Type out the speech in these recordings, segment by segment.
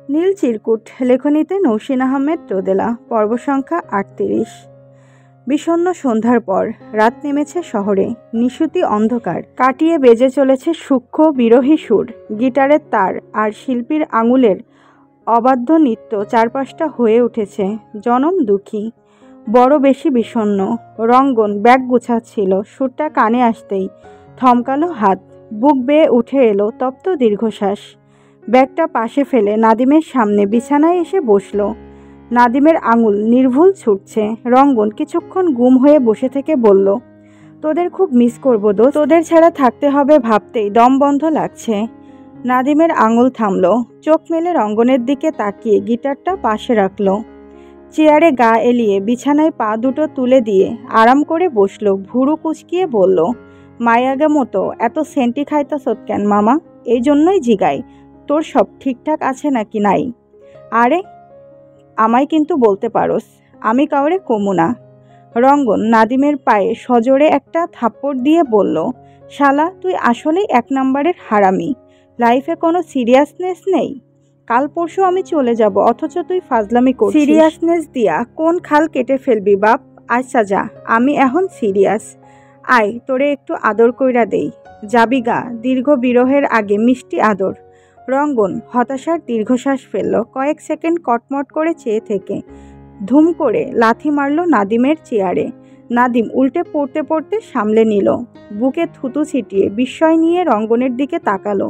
নীল চিরকুট লেখনীতে নৌসিন আহমেদ রোদেলা। পর্ব সংখ্যা ৩৮। বিষণ্ণ সন্ধ্যার পর রাত নেমেছে শহরে। নিশুতি অন্ধকার কাটিয়ে বেজে চলেছে সূক্ষ্ম বিরহী সুর, গিটারের তার আর শিল্পীর আঙুলের অবাধ্য নৃত্য চারপাশটা হয়ে উঠেছে জনম দুঃখী। বড় বেশি বিষণ্ণ। রঙ্গন ব্যাগ গুছাচ্ছিল, সুরটা কানে আসতেই থমকালো হাত। বুক বেয়ে উঠে এলো তপ্ত দীর্ঘশ্বাস। ব্যাগটা পাশে ফেলে নাদিমের সামনে বিছানায় এসে বসল। নাদিমের আঙুল নির্ভুল ছুটছে। রঙ্গন কিছুক্ষণ গুম হয়ে বসে থেকে বলল, তোদের খুব মিস করবো দোস্ত, তোদের ছাড়া থাকতে হবে ভাবতেই দম বন্ধ লাগছে। নাদিমের আঙুল থামলো। চোখ মেলে রঙ্গনের দিকে তাকিয়ে গিটারটা পাশে রাখলো। চেয়ারে গা এলিয়ে বিছানায় পা দুটো তুলে দিয়ে আরাম করে বসলো। ভুরু কুচকিয়ে বলল, মায়াগা মতো এত সেন্টি খাইতাছত কেন মামা? এই জন্যই জিগাই, তোর সব ঠিকঠাক আছে নাকি নাই? আরে আমায় কিন্তু বলতে পারোস, আমি কাউরে কমু না। রঙ্গন নাদিমের পায়ে সজোরে একটা থাপ্পড় দিয়ে বলল, শালা তুই আসলেই ১ নাম্বারের হারামি। লাইফে কোনো সিরিয়াসনেস নেই। কাল পরশু আমি চলে যাব, অথচ তুই ফাজলামি করছিস। সিরিয়াসনেস দিয়া কোন খাল কেটে ফেলবি বাপ? আচ্ছা যা, আমি এখন সিরিয়াস। আয় তোরে একটু আদর কইরা দেই। যাবি গা? দীর্ঘ বিরহের আগে মিষ্টি আদর। রঙ্গন হতাশার দীর্ঘশ্বাস ফেলল। কয়েক সেকেন্ড কটমট করে চেয়ে থেকে ধুম করে লাথি মারল নাদিমের চেয়ারে। নাদিম উল্টে পড়তে পড়তে সামলে নিল। বুকে থুতু ছিটিয়ে বিস্ময় নিয়ে রঙ্গনের দিকে তাকালো।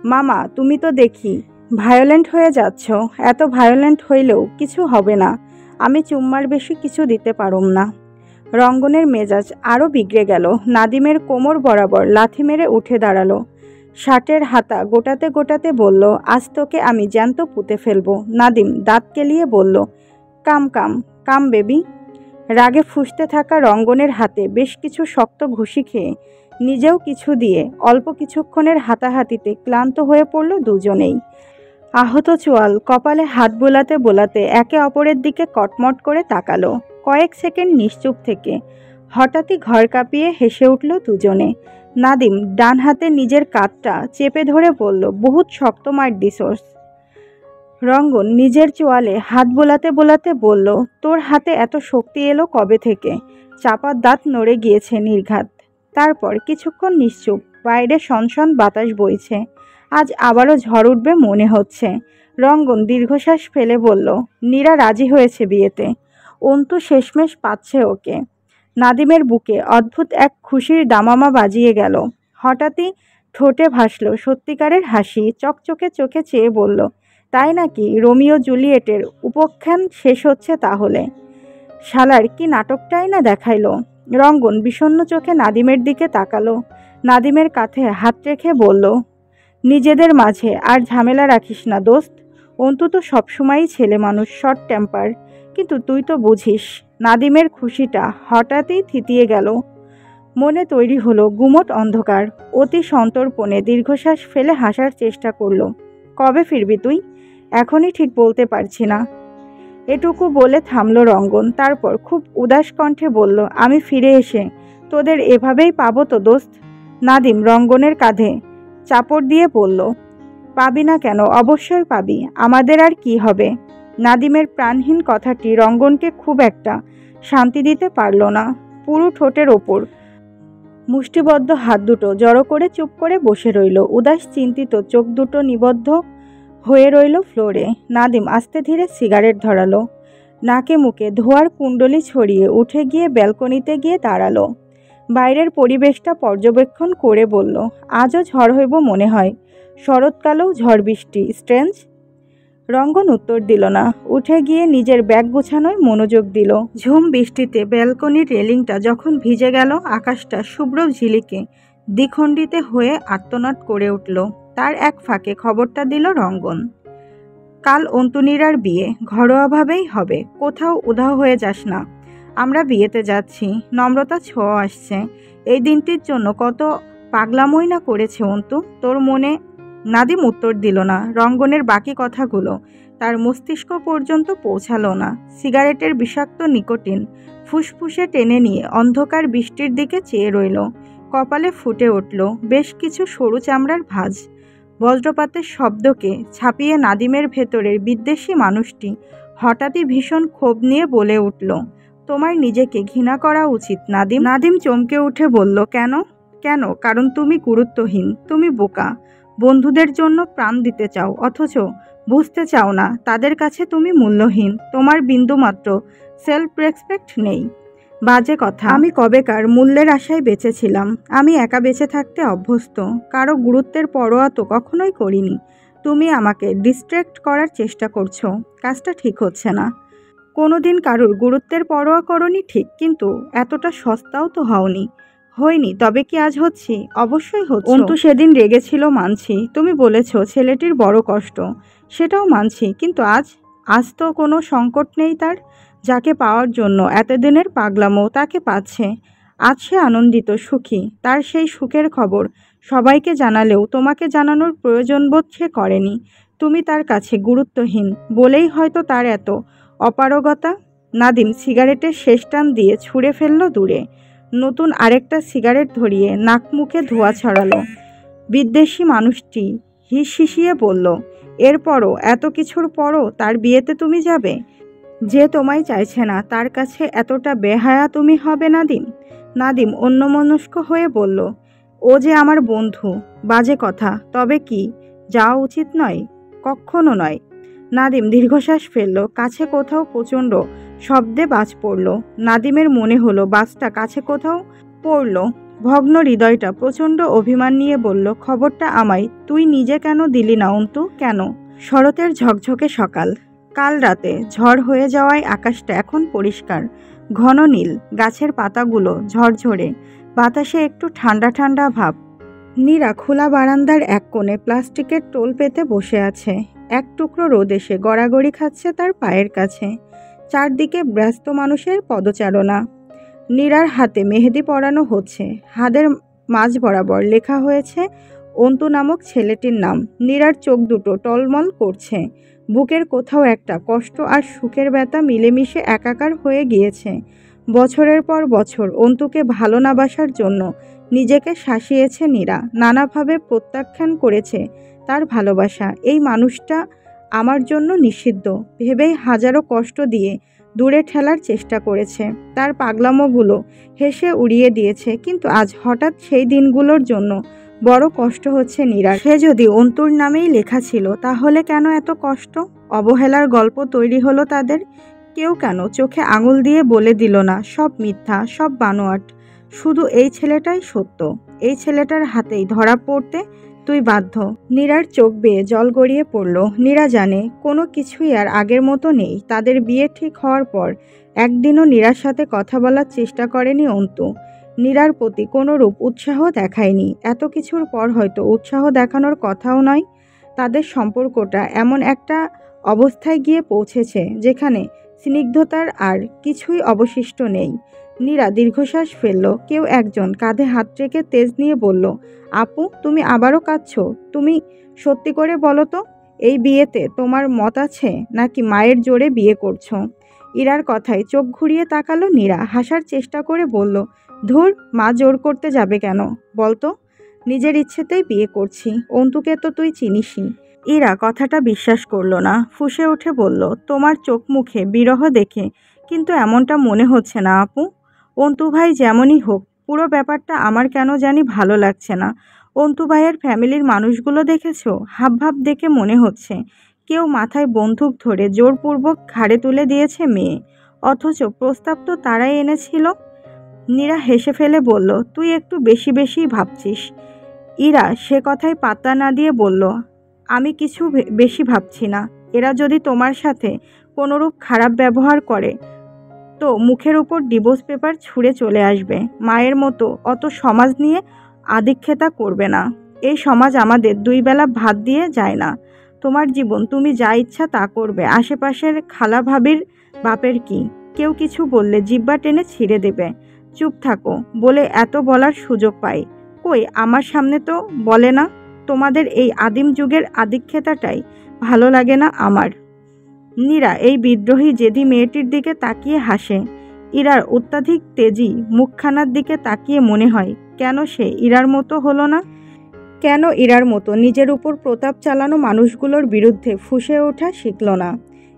মামা তুমি তো দেখি ভায়োলেন্ট হয়ে যাচ্ছ। এত ভায়োলেন্ট হইলেও কিছু হবে না, আমি চুম্মার বেশি কিছু দিতে পারুম না। রঙ্গনের মেজাজ আরও বিগড়ে গেল। নাদিমের কোমর বরাবর লাথি মেরে উঠে দাঁড়ালো। শার্টের হাতা গোটাতে গোটাতে বলল, আজ তোকে আমি জ্যান্ত পুঁতে ফেলবো। নাদিম দাঁত কেলিয়ে বলল, কাম কাম কাম বেবি। রাগে ফুঁসতে থাকা রঙ্গনের হাতে বেশ কিছু শক্ত ঘুষি খেয়ে নিজেও কিছু দিয়ে অল্প কিছুক্ষণের হাতাহাতিতে ক্লান্ত হয়ে পড়ল দুজনেই। আহত চোয়াল কপালে হাত বোলাতে বোলাতে একে অপরের দিকে কটমট করে তাকালো। কয়েক সেকেন্ড নিশ্চুপ থেকে হঠাৎই ঘর কাঁপিয়ে হেসে উঠল দুজনে। নাদিম ডান হাতে নিজের কাঁধটা চেপে ধরে বলল, বহুত শক্ত মার দিছোস। রঙ্গন নিজের চোয়ালে হাত বোলাতে বোলাতে বলল, তোর হাতে এত শক্তি এলো কবে থেকে? চাপার দাঁত নড়ে গিয়েছে নির্ঘাত। তারপর কিছুক্ষণ নিশ্চুপ। বাইরে সনসন বাতাস বইছে। আজ আবারও ঝড় উঠবে মনে হচ্ছে। রঙ্গন দীর্ঘশ্বাস ফেলে বলল, নীরা রাজি হয়েছে বিয়েতে। অন্তু শেষমেশ পাচ্ছে ওকে। নাদিমের বুকে অদ্ভুত এক খুশির দামামা বাজিয়ে গেল। হঠাৎই ঠোঁটে ভাসল সত্যিকারের হাসি। চকচকে চোখে চেয়ে বলল, তাই নাকি? রোমিও জুলিয়েটের উপাখ্যান শেষ হচ্ছে তাহলে। শালার কি নাটকটাই না দেখাইলো। রঙ্গন বিষণ্ণ চোখে নাদিমের দিকে তাকালো। নাদিমের কাঁধে হাত রেখে বলল, নিজেদের মাঝে আর ঝামেলা রাখিস না দোস্ত। অন্তত সবসময়ই ছেলে মানুষ, শর্ট টেম্পার, কিন্তু তুই তো বুঝিস। নাদিমের খুশিটা হঠাৎই থিতিয়ে গেল। মনে তৈরি হলো গুমট অন্ধকার। অতি সন্তর্পণে দীর্ঘশ্বাস ফেলে হাসার চেষ্টা করলো। কবে ফিরবি তুই? এখনই ঠিক বলতে পারছি না। এটুকু বলে থামলো রঙ্গন। তারপর খুব উদাস কণ্ঠে বলল, আমি ফিরে এসে তোদের এভাবেই পাবো তো দোস্ত? নাদিম রঙ্গনের কাঁধে চাপড় দিয়ে বলল, পাবি না কেন? অবশ্যই পাবি। আমাদের আর কি হবে? নাদিমের প্রাণহীন কথাটি রঙ্গনকে খুব একটা শান্তি দিতে পারল না। পুরো ঠোঁটের ওপর মুষ্টিবদ্ধ হাত দুটো জড়ো করে চুপ করে বসে রইল। উদাস চিন্তিত চোখ দুটো নিবদ্ধ হয়ে রইল ফ্লোরে। নাদিম আস্তে ধীরে সিগারেট ধরালো। নাকে মুখে ধোঁয়ার কুণ্ডলি ছড়িয়ে উঠে গিয়ে ব্যালকনিতে গিয়ে দাঁড়ালো। বাইরের পরিবেশটা পর্যবেক্ষণ করে বলল, আজও ঝড় হইব মনে হয়। শরৎকালেও ঝড় বৃষ্টি, স্ট্রেঞ্জ। রঙ্গন উত্তর দিল না। উঠে গিয়ে নিজের ব্যাগ গোছানোয় মনোযোগ দিল। ঝুম বৃষ্টিতে ব্যালকনির রেলিংটা যখন ভিজে গেল, আকাশটা শুভ্র ঝিলিকে দ্বিখণ্ডিত হয়ে আর্তনাদ করে উঠল। তার এক ফাঁকে খবরটা দিল রঙ্গন, কাল অন্তুনীরার বিয়ে ঘরোয়াভাবেই হবে, কোথাও উধাও হয়ে যাস না। আমরা বিয়েতে যাচ্ছি। নম্রতা ছোঁয়া আসছে। এই দিনটির জন্য কত পাগলামই না করেছে অন্তু, তোর মনে? নাদিম উত্তর দিল না। রঙ্গনের বাকি কথাগুলো তার মস্তিষ্ক পর্যন্ত পৌঁছালো না। সিগারেটের বিষাক্ত নিকোটিন ফুসফুসে টেনে নিয়ে অন্ধকার বৃষ্টির দিকে চেয়ে রইল। কপালে ফুটে উঠল বেশ কিছু সরু চামড়ার ভাঁজ। বজ্রপাতের শব্দকে ছাপিয়ে নাদিমের ভেতরের বিদ্বেষী মানুষটি হঠাৎই ভীষণ ক্ষোভ নিয়ে বলে উঠল, তোমার নিজেকে ঘৃণা করা উচিত নাদিম। নাদিম চমকে উঠে বলল, কেন? কেন? কারণ তুমি গুরুত্বহীন, তুমি বোকা। বন্ধুদের জন্য প্রাণ দিতে চাও, অথচ বুঝতে চাও না তাদের কাছে তুমি মূল্যহীন। তোমার বিন্দুমাত্র সেলফ রেসপেক্ট নেই। বাজে কথা। আমি কবেকার মূল্যের আশায় বেঁচেছিলাম। আমি একা বেঁচে থাকতে অভ্যস্ত। কারো গুরুত্বের পরোয়া তো কখনোই করিনি। তুমি আমাকে ডিস্ট্র্যাক্ট করার চেষ্টা করছো। কাজটা ঠিক হচ্ছে না। কোনোদিন কারোর গুরুত্বের পরোয়া করনি ঠিক, কিন্তু এতটা সস্তাও তো হওনি। হয়নি, তবে কি আজ হচ্ছি? অবশ্যই হচ্ছে। অন্তু সেদিন রেগেছিল মানছি। তুমি বলেছ ছেলেটির বড় কষ্ট, সেটাও মানছি, কিন্তু আজ তো কোনো সংকট নেই তার। যাকে পাওয়ার জন্য এতদিনের পাগলামো, তাকে পাচ্ছে। আজ সে আনন্দিত, সুখী। তার সেই সুখের খবর সবাইকে জানালেও তোমাকে জানানোর প্রয়োজন বোধ সে করেনি। তুমি তার কাছে গুরুত্বহীন বলেই হয়তো তার এত অপারগতা। নাদিম সিগারেটের শেষ টান দিয়ে ছুঁড়ে ফেলল দূরে। নতুন আরেকটা সিগারেট ধরিয়ে নাক মুখে ধোঁয়া ছড়ালো। বিদ্বেষী মানুষটি হিসিয়ে বলল, এরপরও, এত কিছুর পরও তার বিয়েতে তুমি যাবে? যে তোমায় চাইছে না তার কাছে এতটা বেহায়া তুমি হবে নাদিম? নাদিম অন্যমনস্ক হয়ে বলল, ও যে আমার বন্ধু। বাজে কথা। তবে কি যাওয়া উচিত নয়? কখনো নয়। নাদিম দীর্ঘশ্বাস ফেলল। কাছে কোথাও প্রচণ্ড শব্দে বাজ পড়ল। নাদিমের মনে হলো বাজটা কাছে কোথাও পড়ল। ভগ্ন হৃদয়টা প্রচণ্ড অভিমান নিয়ে বলল, খবরটা আমায় তুই নিজে কেন দিলি না অন্তু? কেন? শরতের ঝকঝকে সকাল। কাল রাতে ঝড় হয়ে যাওয়ায় আকাশটা এখন পরিষ্কার, ঘন নীল। গাছের পাতাগুলো ঝরঝরে, বাতাসে একটু ঠান্ডা ঠান্ডা ভাব। নীরা খোলা বারান্দার এক কোণে প্লাস্টিকের টোল পেতে বসে আছে। এক টুকরো রোদ এসে গড়াগড়ি খাচ্ছে তার পায়ের কাছে। চারদিকে ব্যস্ত মানুষের পদচারণা। নীরার হাতে মেহেদি পরানো হচ্ছে। হাতের মাঝ বরাবর লেখা হয়েছে অন্তু নামক ছেলেটির নাম। নীরার চোখ দুটো টলমল করছে। বুকের কোথাও একটা কষ্ট আর সুখের ব্যথা মিলেমিশে একাকার হয়ে গিয়েছে। বছরের পর বছর অন্তুকে ভালো না বাসার জন্য নিজেকে শাসিয়েছে নীরা। নানাভাবে প্রত্যাখ্যান করেছে তার ভালোবাসা। এই মানুষটা আমার জন্য নিষিদ্ধ ভেবেই হাজারো কষ্ট দিয়ে দূরে ঠেলার চেষ্টা করেছে। তার পাগলামোগুলো হেসে উড়িয়ে দিয়েছে। কিন্তু আজ হঠাৎ সেই দিনগুলোর জন্য বড় কষ্ট হচ্ছে নীরার। সে যদি অন্তুর নামেই লেখা ছিল, তাহলে কেন এত কষ্ট? অবহেলার গল্প তৈরি হলো তাদের। কেউ কেন চোখে আঙুল দিয়ে বলে দিল না সব মিথ্যা, সব বানোয়াট? শুধু এই ছেলেটাই সত্য। এই ছেলেটার হাতেই ধরা পড়তে তুই বাধ্য। নীরার চোখ বেয়ে জল গড়িয়ে পড়ল। নীরা জানে কোনো কিছুই আর আগের মতো নেই। তাদের বিয়ে ঠিক হওয়ার পর একদিনও নীরার সাথে কথা বলার চেষ্টা করেনি অন্তু। নীরার প্রতি কোনোরূপ উৎসাহ দেখায়নি। এত কিছুর পর হয়তো উৎসাহ দেখানোর কথাও নয়। তাদের সম্পর্কটা এমন একটা অবস্থায় গিয়ে পৌঁছেছে যেখানে স্নিগ্ধতার আর কিছুই অবশিষ্ট নেই। নীরা দীর্ঘশ্বাস ফেলল। কেউ একজন কাঁধে হাত রেখে তেজ নিয়ে বলল, আপু, তুমি আবারও কাঁদছো? তুমি সত্যি করে বলো তো, এই বিয়েতে তোমার মত আছে নাকি মায়ের জোরে বিয়ে করছো? ইরার কথায় চোখ ঘুরিয়ে তাকালো নীরা। হাসার চেষ্টা করে বলল, ধুর, মা জোর করতে যাবে কেন বলতো? নিজের ইচ্ছেতেই বিয়ে করছি। অন্তুকে তো তুই চিনিসই। ইরা কথাটা বিশ্বাস করল না। ফুঁসে উঠে বলল, তোমার চোখ মুখে বিরহ দেখে কিন্তু এমনটা মনে হচ্ছে না আপু। অন্তু ভাই যেমনই হোক, পুরো ব্যাপারটা আমার কেন জানি ভালো লাগছে না। অন্তু ভাইয়ের ফ্যামিলির মানুষগুলো দেখেছো? হাবভাব দেখে মনে হচ্ছে কেউ মাথায় বন্দুক ধরে জোরপূর্বক ঘাড়ে তুলে দিয়েছে মেয়ে, অথচ প্রস্তাব তো তারাই এনেছিল। নীরা হেসে ফেলে বলল, তুই একটু বেশি বেশি ভাবছিস। ইরা সে কথায় পাত্তা না দিয়ে বলল, আমি কিছু বেশি ভাবছি না। এরা যদি তোমার সাথে কোনোরূপ খারাপ ব্যবহার করে তো মুখের উপর ডিভোর্স পেপার ছুঁড়ে চলে আসবে। মায়ের মতো অত সমাজ নিয়ে আদিক্ষেতা করবে না। এই সমাজ আমাদের দুই বেলা ভাত দিয়ে যায় না। তোমার জীবন, তুমি যা ইচ্ছা তা করবে। আশেপাশের খালা ভাবির বাপের কি? কেউ কিছু বললে জিহ্বা টেনে ছিঁড়ে দেবে। চুপ থাকো বলে এত বলার সুযোগ পাই। কই, আমার সামনে তো বলে না। তোমাদের এই আদিম যুগের আদিক্ষেতাটাই ভালো লাগে না আমার। নীরা এই বিদ্রোহী জেদি মেয়েটির দিকে তাকিয়ে হাসে। ইরার অত্যাধিক তেজি মুখখানার দিকে তাকিয়ে মনে হয়, কেন সে ইরার মতো হলো না? কেন ইরার মতো নিজের উপর প্রতাপ চালানো মানুষগুলোর বিরুদ্ধে ফুঁসে ওঠা শিখল না?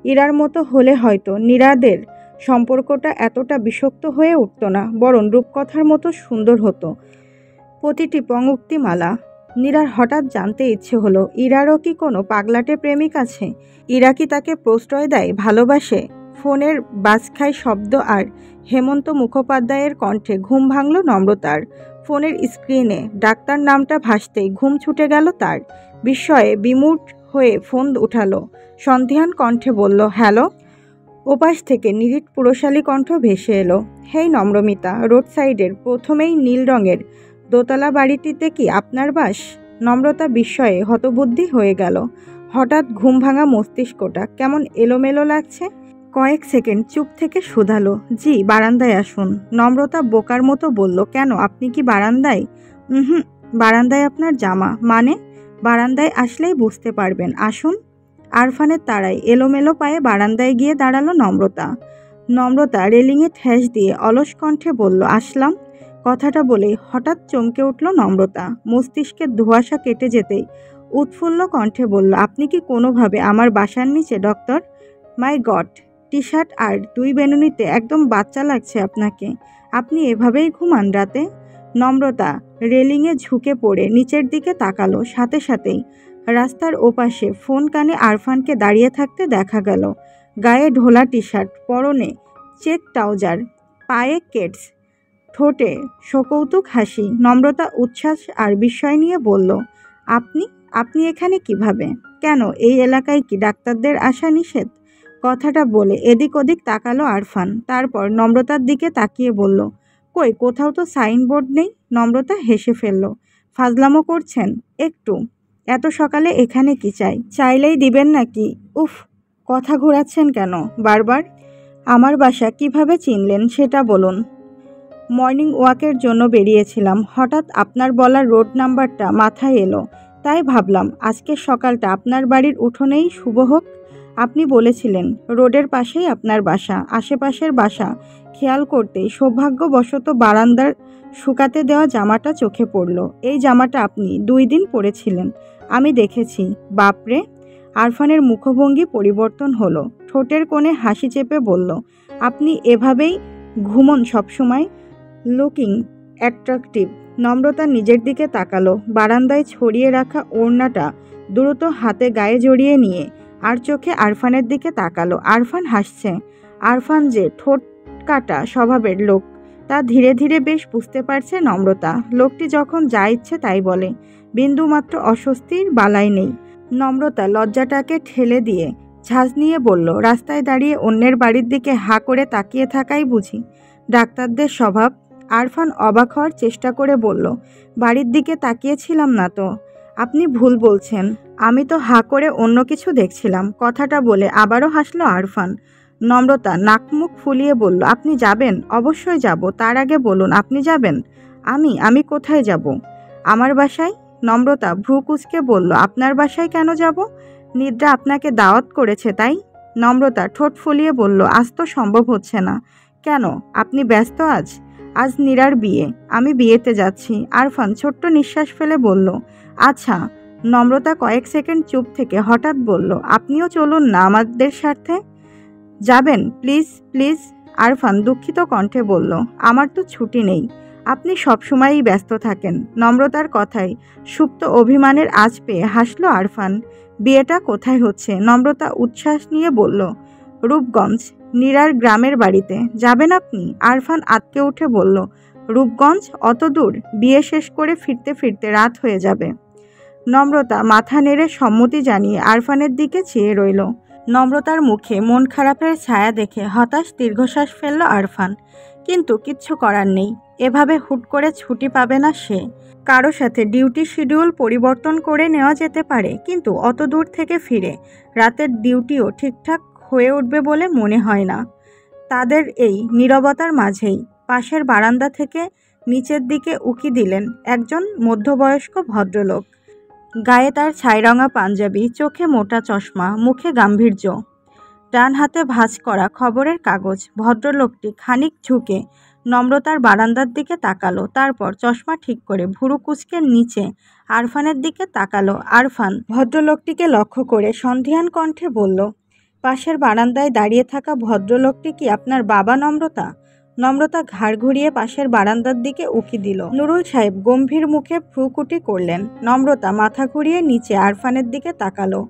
ইরার মতো হলে হয়তো নীরাদের সম্পর্কটা এতটা বিষাক্ত হয়ে উঠত না, বরং রূপকথার মতো সুন্দর হতো প্রতিটি পঙ্ক্তিমালা। নীরার হঠাৎ জানতে ইচ্ছে হলো, ইরারও কি কোনো পাগলাটে প্রেমিক আছে? ইরা কি তাকে প্রশ্রয় দেয়, ভালোবাসে? ফোনের বাজখাই শব্দ আর হেমন্ত মুখোপাধ্যায়ের কণ্ঠে ঘুম ভাঙল নম্রতার। ফোনের স্ক্রিনে ডাক্তার নামটা ভাসতেই ঘুম ছুটে গেল তার। বিস্ময়ে বিমূঢ় হয়ে ফোন উঠালো। সন্ধিহান কণ্ঠে বলল, হ্যালো। ওপাশ থেকে নিরিট পুরুষালী কণ্ঠ ভেসে এলো, হেই নম্রমিতা, রোড সাইডের প্রথমেই নীল রঙের দোতলা বাড়িটিতে কি আপনার বাস? নম্রতা বিস্ময়ে হতবুদ্ধি হয়ে গেল। হঠাৎ ঘুম ভাঙা মস্তিষ্কটা কেমন এলোমেলো লাগছে। কয়েক সেকেন্ড চুপ থেকে শুধালো, জি, বারান্দায় আসুন। নম্রতা বোকার মতো বলল, কেন, আপনি কি বারান্দায়? হুম, বারান্দায় আপনার জামা, মানে? বারান্দায় আসলেই বুঝতে পারবেন, আসুন। আরফানের তাড়ায় এলোমেলো পায়ে বারান্দায় গিয়ে দাঁড়ালো নম্রতা। নম্রতা রেলিংয়ে ঠেস দিয়ে অলস কণ্ঠে বলল, আসলাম। কথাটা বলেই হঠাৎ চমকে উঠল নম্রতা। মস্তিষ্কের ধোঁয়াশা কেটে যেতেই উৎফুল্ল কণ্ঠে বলল, আপনি কি কোনোভাবে আমার বাসার নিচে, ডক্টর? মাই গড, টি শার্ট আর 2 বেনুনিতে একদম বাচ্চা লাগছে আপনাকে। আপনি এভাবেই ঘুমান রাতে? নম্রতা রেলিংয়ে ঝুঁকে পড়ে নিচের দিকে তাকালো। সাথে সাথেই রাস্তার ওপাশে ফোন কানে আরফানকে দাঁড়িয়ে থাকতে দেখা গেল। গায়ে ঢোলা টি শার্ট, পরনে চেক ট্রাউজার, পায়ে কেটস, ঠোঁটে সকৌতুক হাসি। নম্রতা উচ্ছ্বাস আর বিস্ময় নিয়ে বলল, আপনি আপনি এখানে কিভাবে? কেন, এই এলাকায় কি ডাক্তারদের আসা নিষেধ? কথাটা বলে এদিক ওদিক তাকালো আরফান। তারপর নম্রতার দিকে তাকিয়ে বলল, কই, কোথাও তো সাইনবোর্ড নেই। নম্রতা হেসে ফেলল, ফাজলামো করছেন একটু? এত সকালে এখানে কি চাই? চাইলেই দিবেন নাকি? উফ, কথা ঘোরাচ্ছেন কেন বারবার? আমার বাসা কিভাবে চিনলেন সেটা বলুন। মর্নিং ওয়াকের জন্য বেরিয়েছিলাম, হঠাৎ আপনার বলা রোড নাম্বারটা মাথায় এলো, তাই ভাবলাম আজকের সকালটা আপনার বাড়ির উঠোনেই শুভ হোক। আপনি বলেছিলেন রোডের পাশেই আপনার বাসা। আশেপাশের বাসা খেয়াল করতেই সৌভাগ্যবশত বারান্দার শুকাতে দেওয়া জামাটা চোখে পড়ল। এই জামাটা আপনি 2 দিন পরেছিলেন, আমি দেখেছি। বাপরে! আরফানের মুখভঙ্গি পরিবর্তন হলো। ঠোঁটের কোণে হাসি চেপে বলল, আপনি এভাবেই ঘুমন সবসময়? Looking attractive. নম্রতা নিজের দিকে তাকালো। বারান্দায় ছড়িয়ে রাখা ওড়নাটা দ্রুত হাতে গায়ে জড়িয়ে নিয়ে আর চোখে আরফানের দিকে তাকালো। আরফান হাসছে। আরফান যে ঠোঁট কাটা স্বভাবের লোক তা ধীরে ধীরে বেশ বুঝতে পারছে নম্রতা। লোকটি যখন যা ইচ্ছে তাই বলে, বিন্দুমাত্র অস্বস্তির বালাই নেই। নম্রতা লজ্জাটাকে ঠেলে দিয়ে ঝাঁজ নিয়ে বলল, রাস্তায় দাঁড়িয়ে অন্যের বাড়ির দিকে হা করে তাকিয়ে থাকাই বুঝি ডাক্তারদের স্বভাব? আরফান অবাক হওয়ার চেষ্টা করে বলল, বাড়ির দিকে তাকিয়েছিলাম না তো। আপনি ভুল বলছেন, আমি তো হা করে অন্য কিছু দেখছিলাম। কথাটা বলে আবারও হাসলো আরফান। নম্রতা নাক মুখ ফুলিয়ে বলল, আপনি যাবেন? অবশ্যই যাব, তার আগে বলুন আপনি যাবেন? আমি কোথায় যাব? আমার বাসায়। নম্রতা ভ্রু কুঁচকে বলল, আপনার বাসায় কেন যাব? নিদ্রা আপনাকে দাওয়াত করেছে তাই? নম্রতা ঠোঁট ফুলিয়ে বলল, আজ তো সম্ভব হচ্ছে না। কেন, আপনি ব্যস্ত আজ? আজ নীরার বিয়ে, আমি বিয়েতে যাচ্ছি। আরফান ছোট্ট নিঃশ্বাস ফেলে বলল, আচ্ছা। নম্রতা কয়েক সেকেন্ড চুপ থেকে হঠাৎ বলল, আপনিও চলুন না আমাদের সাথে। যাবেন? Please please. আরফান দুঃখিত কণ্ঠে বলল, আমার তো ছুটি নেই। আপনি সবসময়ই ব্যস্ত থাকেন। নম্রতার কথায় সুপ্ত অভিমানের আঁচ পেয়ে হাসল আরফান। বিয়েটা কোথায় হচ্ছে? নম্রতা উচ্ছ্বাস নিয়ে বলল, রূপগঞ্জ, নীরার গ্রামের বাড়িতে। যাবেন আপনি? আরফান আঁতকে উঠে বলল, রূপগঞ্জ? অত দূর? বিয়ে শেষ করে ফিরতে ফিরতে রাত হয়ে যাবে। নম্রতা মাথা নেড়ে সম্মতি জানিয়ে আরফানের দিকে চেয়ে রইল। নম্রতার মুখে মন খারাপের ছায়া দেখে হতাশ দীর্ঘশ্বাস ফেলল আরফান। কিন্তু কিচ্ছু করার নেই, এভাবে হুট করে ছুটি পাবে না সে। কারো সাথে ডিউটি শিডিউল পরিবর্তন করে নেওয়া যেতে পারে, কিন্তু অত দূর থেকে ফিরে রাতের ডিউটিও ঠিকঠাক হয়ে উঠবে বলে মনে হয় না। তাদের এই নীরবতার মাঝেই পাশের বারান্দা থেকে নিচের দিকে উঁকি দিলেন একজন মধ্যবয়স্ক ভদ্রলোক। গায়ে তার ছাইরঙা পাঞ্জাবি, চোখে মোটা চশমা, মুখে গাম্ভীর্য, ডান হাতে ভাঁজ করা খবরের কাগজ। ভদ্রলোকটি খানিক ঝুঁকে নম্রতার বারান্দার দিকে তাকালো, তারপর চশমা ঠিক করে ভুরু কুঁচকে নিচে আরফানের দিকে তাকালো। আরফান ভদ্রলোকটিকে লক্ষ্য করে সন্ধিহান কণ্ঠে বলল, পাশের বারান্দায় দাঁড়িয়ে থাকা ভদ্রলোকটি কি আপনার বাবা নম্রতা? নম্রতা ঘাড় ঘুরিয়ে পাশের বারান্দার দিকে উকি দিল। নুরুল সাহেব গম্ভীর মুখে ভ্রুকুটি করলেন। নম্রতা মাথা ঘুরিয়ে নিচে আরফানের দিকে তাকালো।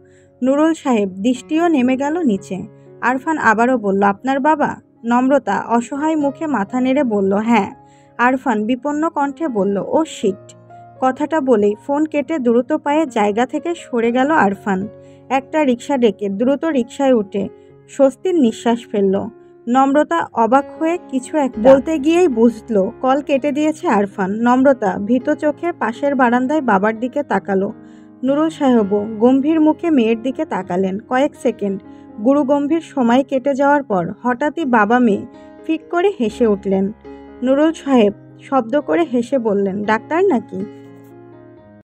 নুরুল সাহেব দৃষ্টিও নেমে গেল নিচে। আরফান আবারও বলল, আপনার বাবা? নম্রতা অসহায় মুখে মাথা নেড়ে বলল, হ্যাঁ। আরফান বিপন্ন কণ্ঠে বলল, ও শিট। কথাটা বলেই ফোন কেটে দ্রুত পায়ে জায়গা থেকে সরে গেল আরফান। একটা রিকশা ডেকে দ্রুত রিকশায় উঠে স্বস্তির নিঃশ্বাস ফেলল। নম্রতা অবাক হয়ে কিছু এক বলতে গিয়েই বুঝল কল কেটে দিয়েছে আরফান। নম্রতা ভীত চোখে পাশের বারান্দায় বাবার দিকে তাকালো। নুরুল সাহেবও গম্ভীর মুখে মেয়ের দিকে তাকালেন। কয়েক সেকেন্ড গুরুগম্ভীর সময় কেটে যাওয়ার পর হঠাৎই বাবা মেয়ে ফিক করে হেসে উঠলেন। নুরুল সাহেব শব্দ করে হেসে বললেন, ডাক্তার নাকি?